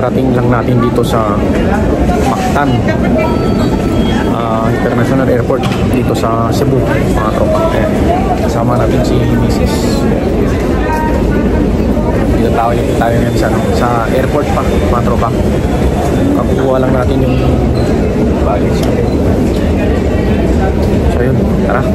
Kakarating lang natin dito sa Mactan International Airport dito sa Cebu, mga tropa. Kasama natin si Mrs. Dito tayo ngayon sa airport pa, mga tropa. Kakuha lang natin yung baggage natin. So yun, tara.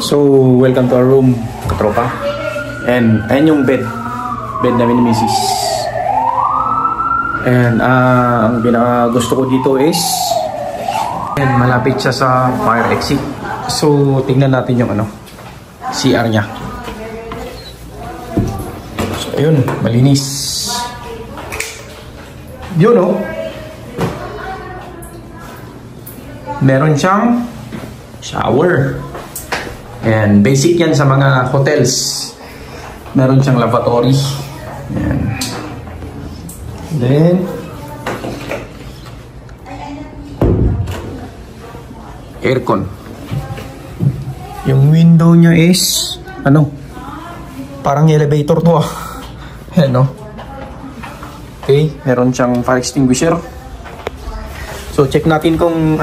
So, welcome to our room, katropa. And ayan yung bed namin ni Mrs. And ang gusto ko dito is malapit siya sa fire exit. So, tingnan natin yung CR niya. So, ayun, malinis. Yun, oh. Meron siyang shower. And basic yan sa mga hotels. Meron siyang lavatory. Ayan. Then aircon. Yung window niya is parang elevator to. Ayan, no? Okay, meron siyang fire extinguisher. So check natin kung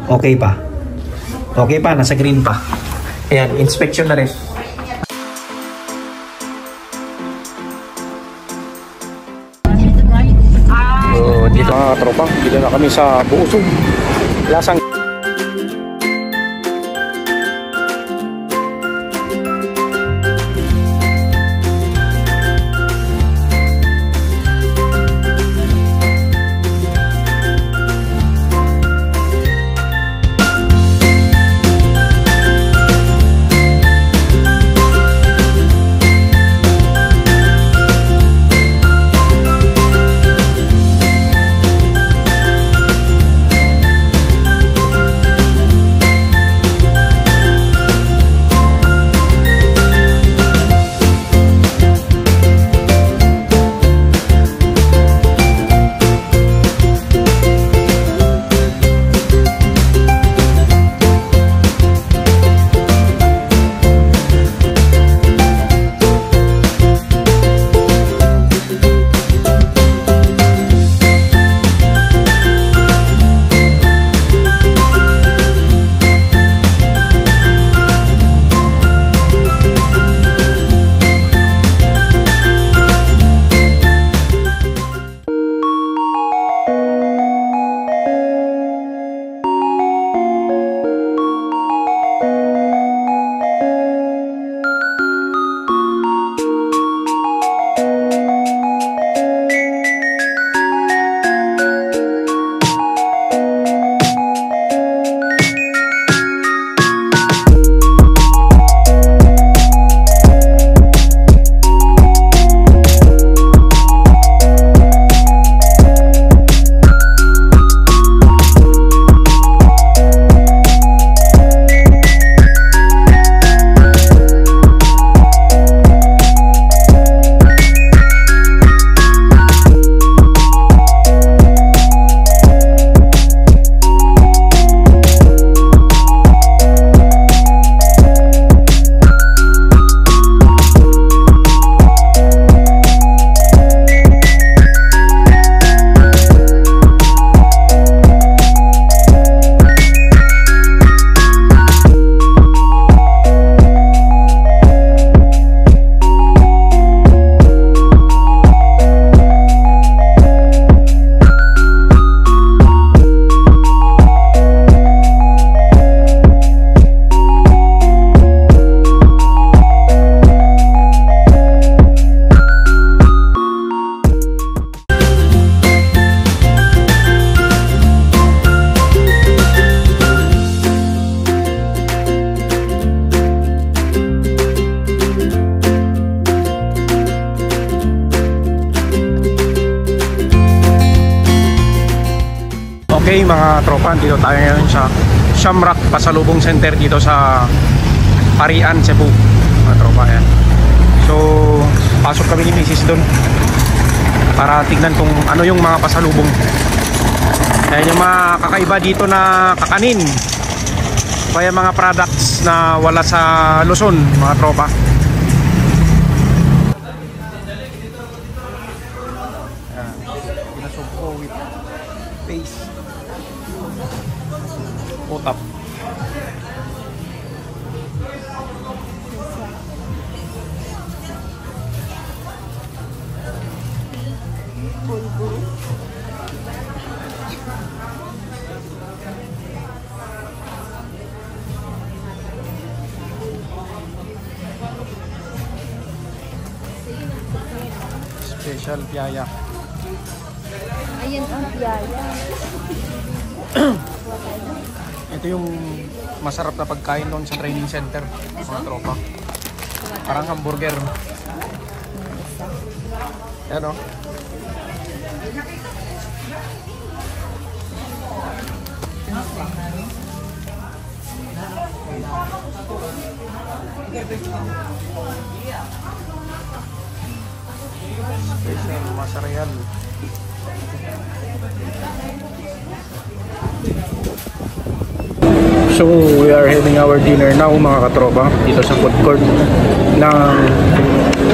okay pa. Okay pa, nasa green pa. Ayan, inspection na rin. So, dito mga tropa, dito na kami sa Buusog. Lasang mga tropa, dito tayo ngayon sa Shamrock Pasalubong Center dito sa Parian, Cebu mga tropa. Yan. So pasok kami ni Mrs. doon para tignan kung ano yung mga pasalubong. Ayan yung mga kakaiba dito na kakanin, kaya mga products na wala sa Luzon mga tropa. Pinasugpo with paste, utap. Special piyaya. Ayan ang piyaya. Ito yung masarap na pagkain doon sa training center mga tropa. Parang hamburger. Yan o. Special masarap. So we are having our dinner now mga katropa dito sa food court ng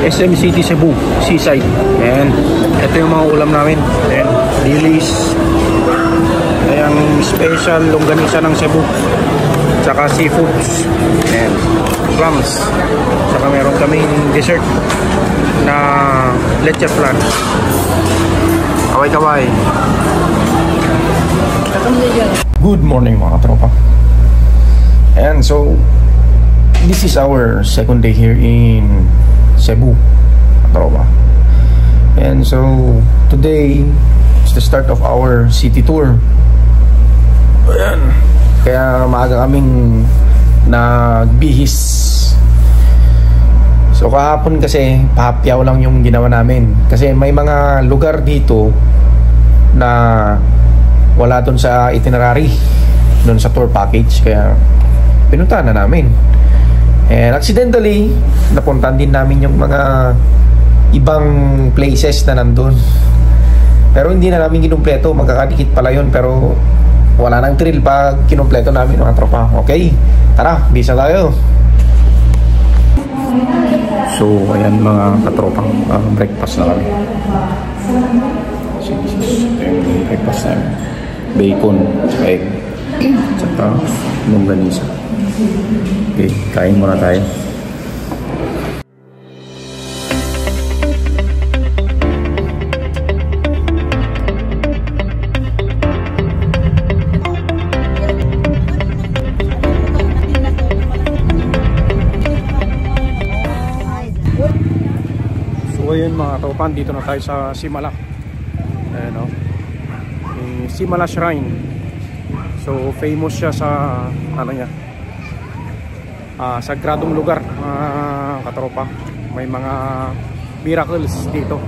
SM City Cebu Seaside. And ito yung mga ulam namin. Ayan, dilis, ayan, special longganisa ng Cebu, tsaka seafoods, and clams, tsaka meron kaming dessert na leche flan. Kaway-kaway. Good morning mga katropa. And so this is our second day here in Cebu, katropa. And so today is the start of our city tour. Ayan. Kaya maaga kaming nagbihis. So kahapon kasi pahapyaw lang yung ginawa namin, kasi may mga lugar dito na wala dun sa itinerary, dun sa tour package, kaya pinuntahan na namin. And accidentally napuntahan din namin yung mga ibang places na nandun, pero hindi na namin kinumpleto. Magkakadikit pala yun, pero wala nang thrill pag kinumpleto namin mga tropa. Okay, tara, bisa tayo. So ayan mga katropang, breakfast na kami. So this is yung breakfast namin. Bacon, egg, tsaka longganisa. Okay, kain muna tayo. So ayun mga kaupan, dito na tayo sa Simala. Ayan o, Simala Shrine. So famous siya sa ano niya, sagradong lugar mga katropa. May mga miracles dito.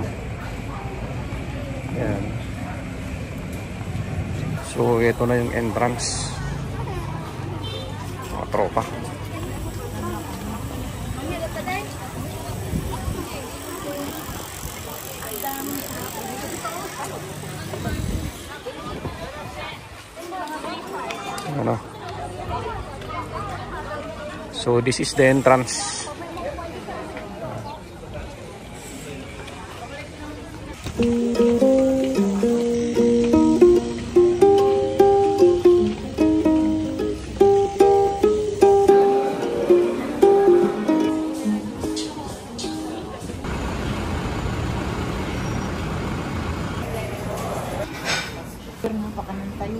Ayan. So ito na yung entrance mga tropa. Ano? So this is the entrance. Pero mapakanan tayo.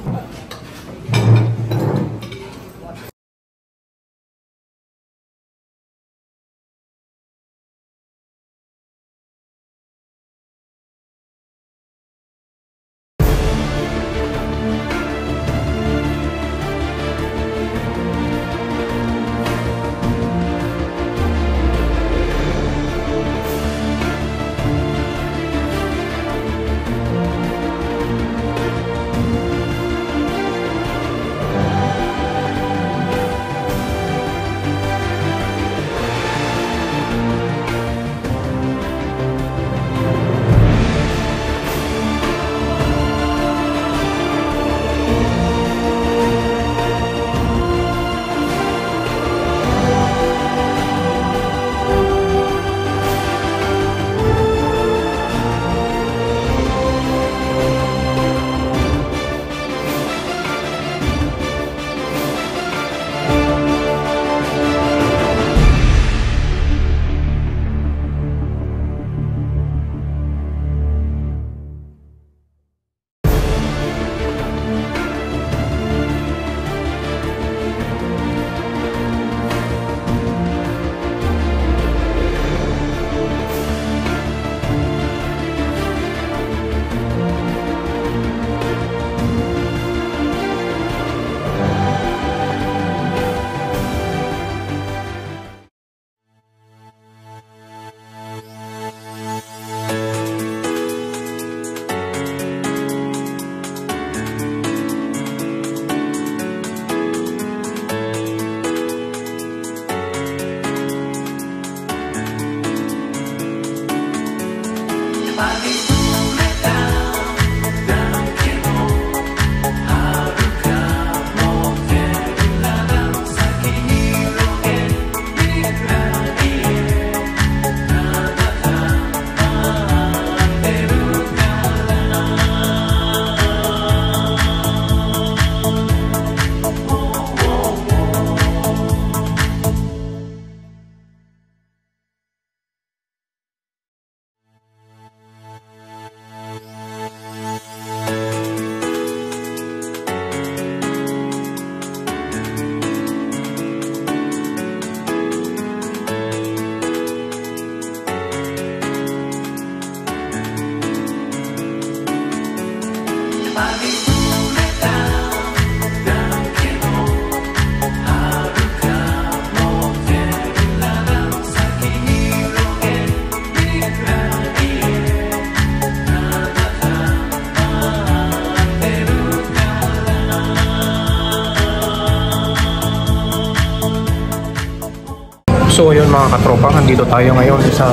So ayun mga katropa, nandito tayo ngayon sa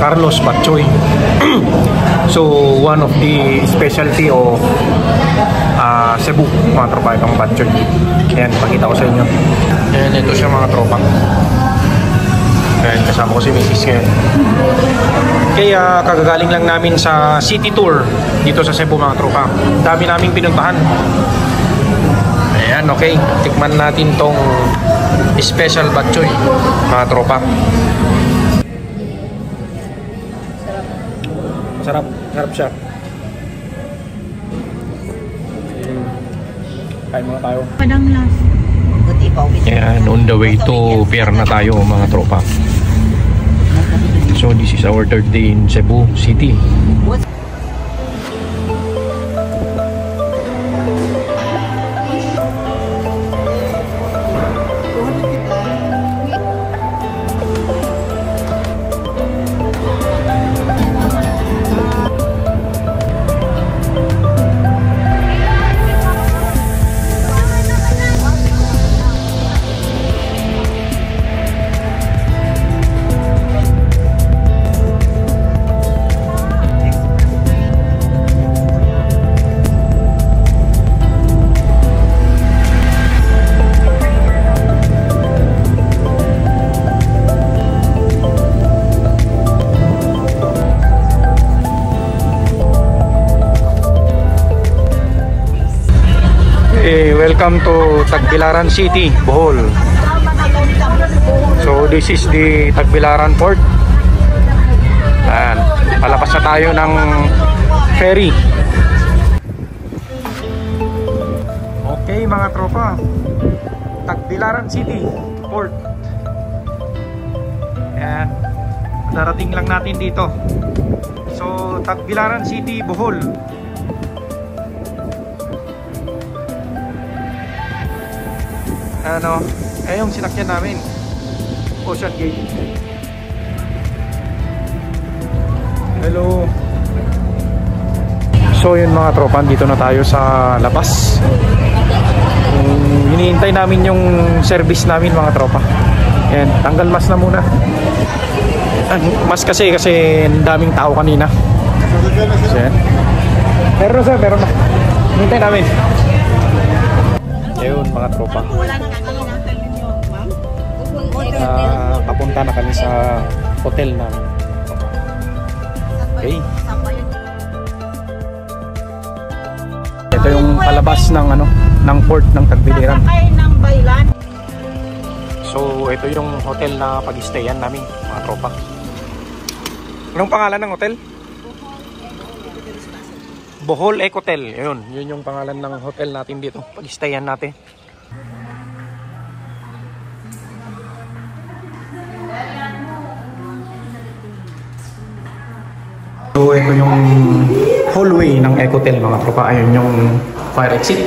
Carlos Batchoy. So one of the specialty of Cebu, mga tropa, itong Batchoy. Ayan, pakita ko sa inyo. Ayan, ito siya mga tropa. Ayan, kasama ko si Mrs. ngayon. Kaya kagagaling lang namin sa city tour dito sa Cebu mga tropa. Dami naming pinuntahan. Ayan, okay. Tikman natin tong special batchoy, mga tropa. Sarap, sarap siya. Kain muna tayo. Padang las. Ayan, on the way to Pier na tayo mga tropa. So this is our third day in Cebu City. Welcome to Tagbilaran City, Bohol. So this is the Tagbilaran Port. Ayan, palabas na tayo ng ferry. Okay mga tropa, Tagbilaran City Port. Ayan, darating lang natin dito. So Tagbilaran City, Bohol. Ano, yung sinakyan namin, Ocean Gate. Hello. So yun mga tropa, dito na tayo sa labas. Hinihintay namin yung service namin mga tropa. Yan, tanggal mas na muna. Mas kasi daming tao kanina. So, yan. Meron na sir, meron na. Hinihintay namin. Ayun mga tropa. Papunta na kami sa hotel namin. Okay. Ito yung palabas ng ng port ng Tagbilaran. So ito yung hotel na pag-stayan namin mga tropa. Anong pangalan ng hotel? Bohol Ecotel. Yun yung pangalan ng hotel natin dito. Pag-stayan natin. So ito yung hallway ng Ecotel mga tropa. Ayun yung fire exit.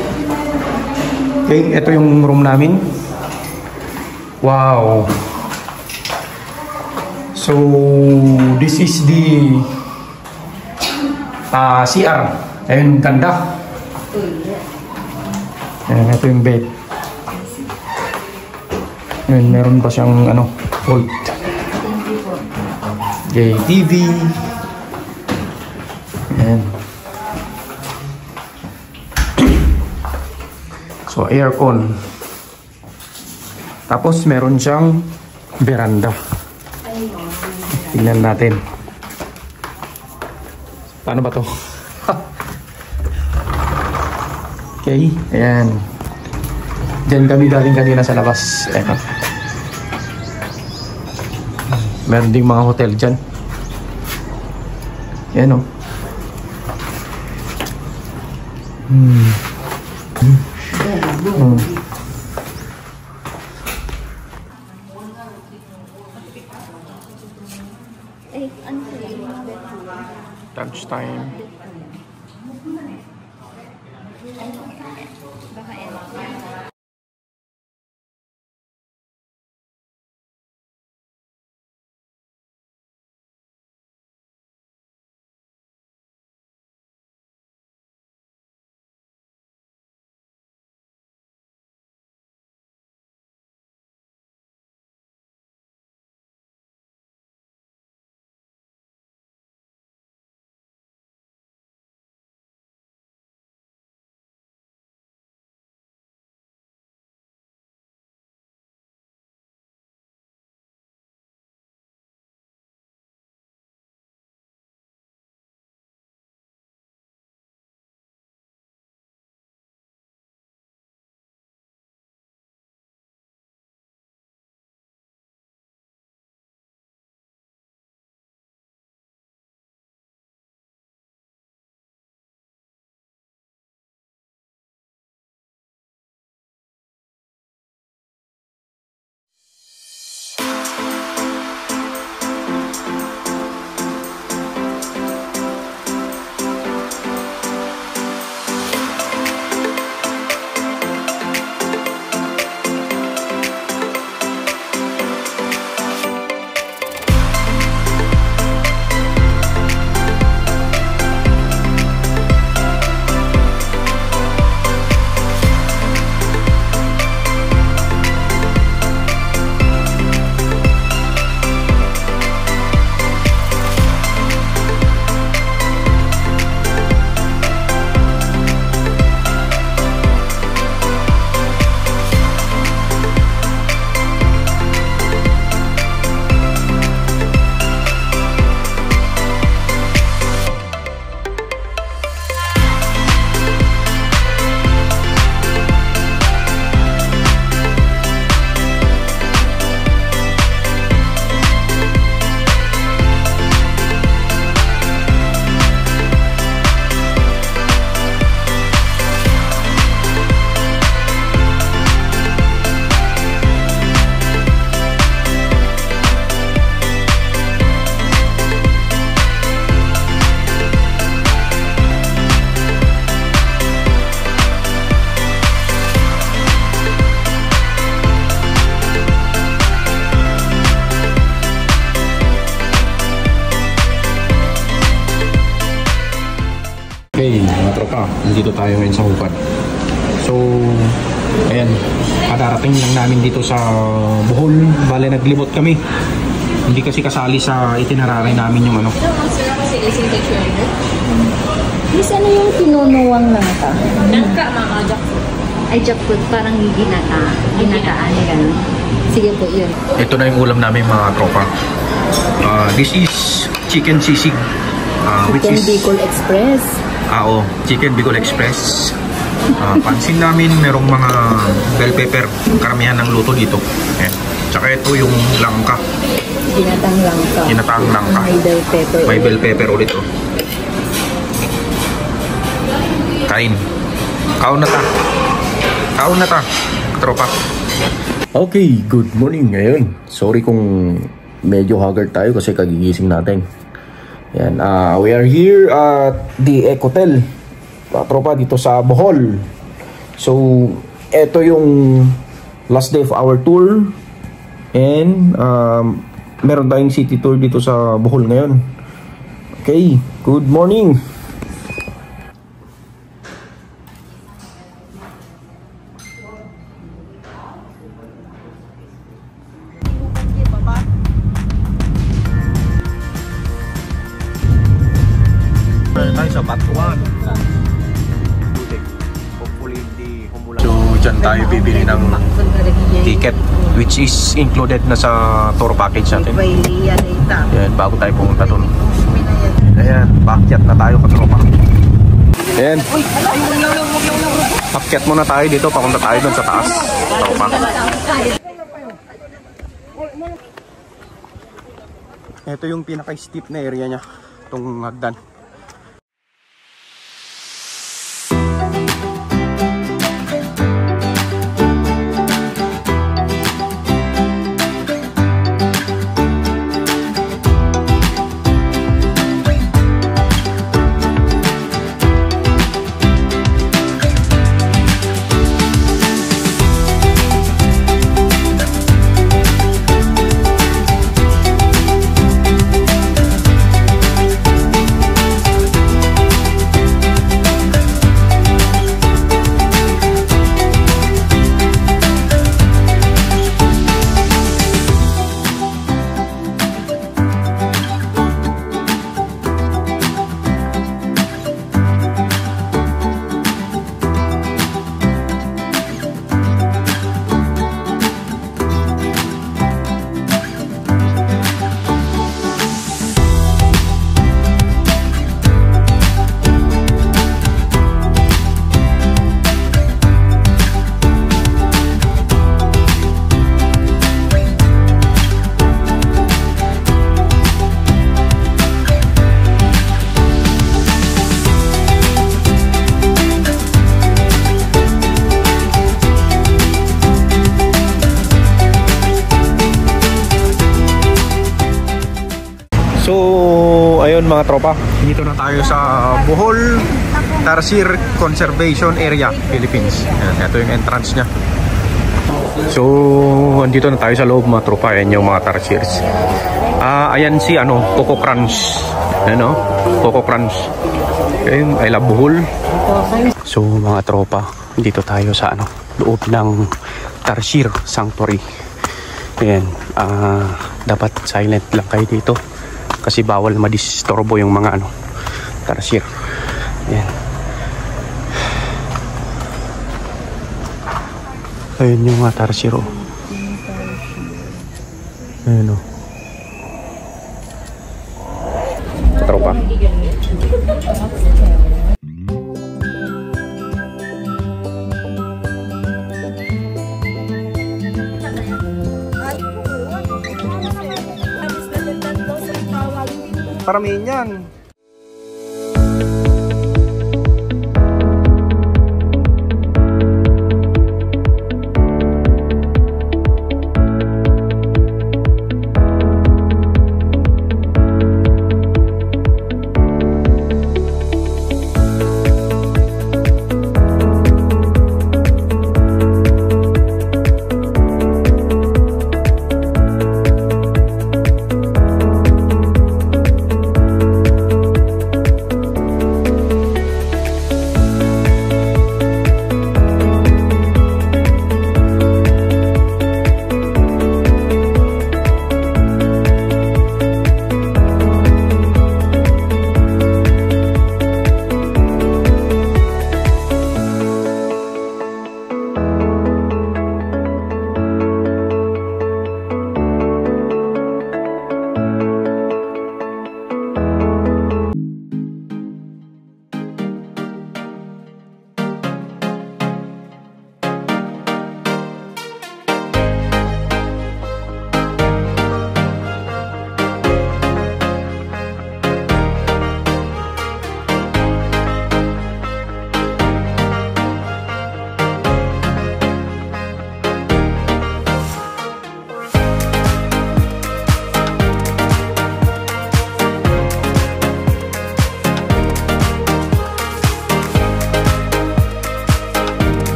Okay, ito yung room namin. Wow. So this is the CR. Ayun, ganda. Ayan, ito yung bed. Ayun, meron pa siyang vault. Okay, TV. Ayan. So, aircon. Tapos, meron siyang veranda. Tingnan natin. Paano ba to? Okay, ayan. Diyan kami galing kanina sa labas. Ayan. Meron ding mga hotel dyan. Ayan o. Eh, ano sila? Lunch time. Baka Okay, mga tropa, nandito tayo ngayon sa Hukad. So, ayan, kadarating lang namin dito sa Bohol. Bale, naglibot kami. Hindi kasi kasali sa itinerary namin yung ano. Miss, ano yung tinunuwang langka? Langka, mga jackfruit. Ay, jackfruit, parang ginataan, gano'n. Sige po, yun. Ito na yung ulam namin mga tropa. This is chicken sisig. Which Chicken is Bicol Express. Chicken Bicol Express. Pansin namin merong mga bell pepper. Karamihan ng luto dito. Ayan. Tsaka ito yung langka. Ginatang langka. Ginatang langka. May bell pepper. May bell pepper ulit. Oh. Kain. Kaon na ta. Kaon na ta. Tropa. Okay, good morning ngayon. Sorry kung medyo haggard tayo kasi kagigising natin. Yan, we are here at the Ecotel, tropa, dito sa Bohol. So, ito yung last day of our tour. And, meron tayong city tour dito sa Bohol ngayon. Okay, good morning. tayo sa Batuan. Hopefully hindi humulan. So dyan tayo bibili ng ticket which is included na sa tour package natin. Ayan, bago tayo pumunta doon. Ayan, paakyat na tayo katropa. Ayan. Paakyat muna tayo dito, papunta tayo doon sa taas. Tropa. Ito yung pinaka-steep na area niya, itong hagdan. So, ayun mga tropa, dito na tayo sa Bohol Tarsier Conservation Area, Philippines. Ayan, ito yung entrance nya. So, andito na tayo sa loob mga tropa. Ayan yung mga tarsiers. Ayan si Coco Crunch. Ayan Coco Crunch. Ayun, I love Bohol. So mga tropa, dito tayo sa loob ng Tarsier Sanctuary. Ayan, dapat silent lang kayo dito. Kasi bawal madisturbo yung mga tarsier. Ayan. Ayun yung mga tarsier. Ayan tropa. Paramihin yan.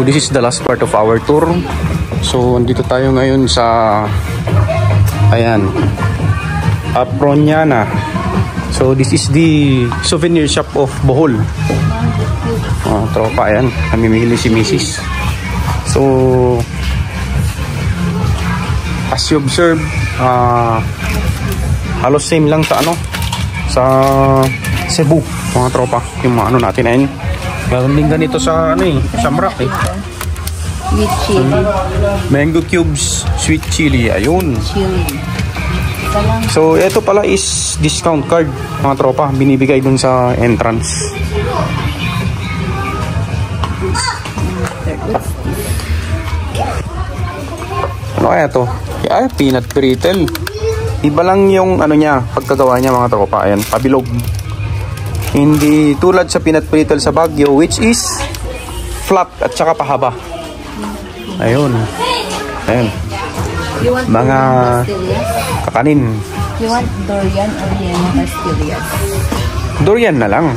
this is the last part of our tour. So andito tayo ngayon sa ayan, Aproniana. So this is the souvenir shop of Bohol. Tropa, ayan, namimili si Mrs. So as you observe, halos same lang sa ano, sa Cebu, mga tropa, yung mga ano natin. Ayun, meron din ganito sa ano Shamrock With chili. Mango cubes, sweet chili, ayun. Chili. So ito pala is discount card, mga tropa, binibigay dun sa entrance. Ano kaya to? Ay, peanut brittle. Iba lang yung ano niya, pagkagawa niya, mga tropa. Ayan, pabilog. Hindi tulad sa peanut brittle sa Baguio, which is flat at saka pahaba. Ayun. Ayun. Mga kakanin. You want durian or yellow pastillas? Durian na lang.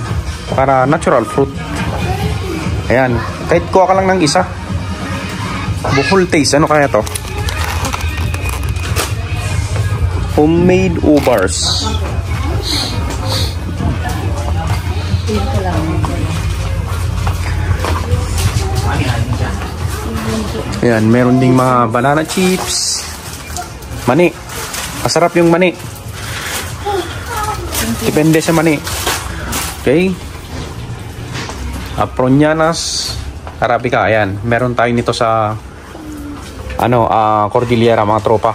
Para natural fruit. Ayan. Kahit kuha ka lang ng isa. Bohol taste. Ano kaya to? Homemade ubars. Ayan, meron ding mga banana chips. Mani. Masarap yung mani. Depende sa mani. Okay. Apronianas Arabica. Ayan, meron tayo nito sa ano, Cordillera, mga tropa.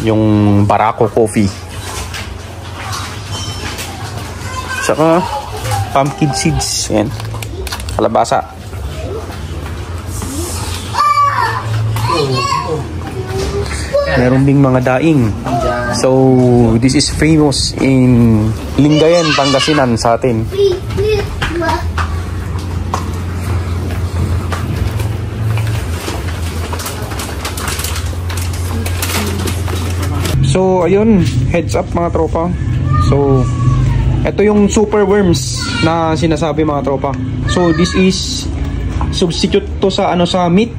Yung Barako coffee. Saka pumpkin seeds. Ayan. Kalabasa. Meron ding mga daing. So this is famous in Lingayen, Pangasinan sa atin. So ayun, heads up mga tropa. So ito yung super worms na sinasabi, mga tropa. So this is substitute to sa ano, sa meat.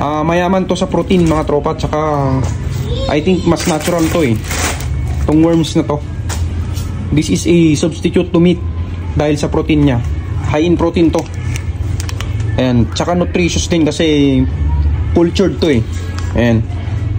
Mayaman to sa protein, mga tropa. Tsaka I think mas natural to itong worms na to. This is a substitute to meat dahil sa protein nya. High in protein to. And tsaka nutritious din kasi cultured to And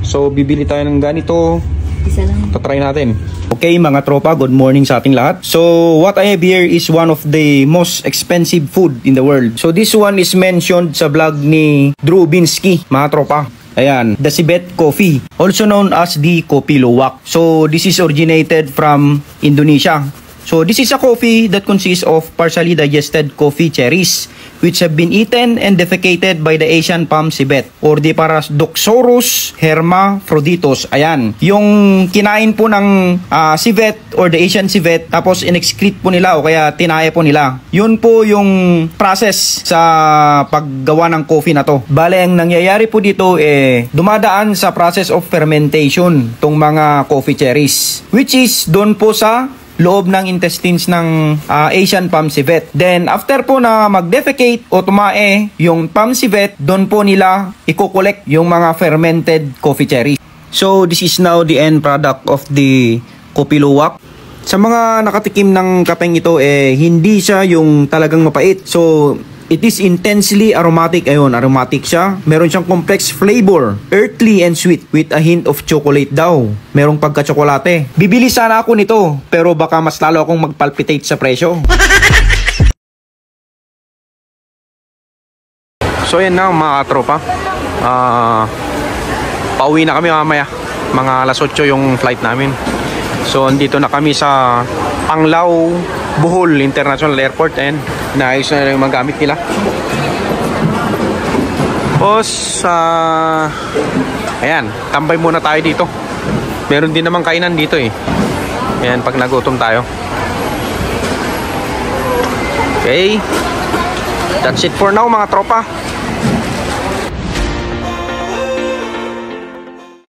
so bibili tayo ng ganito. Isa lang. Tatry natin. Okay mga tropa, good morning sa ating lahat. So what I have here is one of the most expensive food in the world. So this one is mentioned sa vlog ni Drew Binsky, mga tropa. Ayan, the Civet coffee, also known as the Kopi Luwak. So this is originated from Indonesia. So this is a coffee that consists of partially digested coffee cherries which have been eaten and defecated by the Asian palm civet or the Paradoxurus hermaphroditus. Ayan, yung kinain po ng civet or the Asian civet, tapos in-excrete po nila o kaya tinaya po nila. Yun po yung process sa paggawa ng coffee na to. Bale, ang nangyayari po dito dumadaan sa process of fermentation tong mga coffee cherries, which is doon po sa loob ng intestines ng Asian palm civet. Then after po na mag-defecate o tumae yung palm civet, doon po nila i-collect yung mga fermented coffee cherries. So this is now the end product of the Kopi Luwak. Sa mga nakatikim ng kapeng ito, hindi siya yung talagang mapait. So it is intensely aromatic. Ayun, aromatic siya. Meron siyang complex flavor, earthly and sweet with a hint of chocolate daw. Merong pagka-tsokolate. Bibili sana ako nito, pero baka mas lalo akong magpalpitate sa presyo. So yan na mga tropa. Pauwi na kami mamaya. Mga alas 8 yung flight namin. So andito na kami sa Panglao Bohol International Airport and naayos na yung mga gamit nila. Tapos ayan, tambay muna tayo dito. Meron din namang kainan dito Ayan, pag nagutom tayo. Okay, that's it for now mga tropa.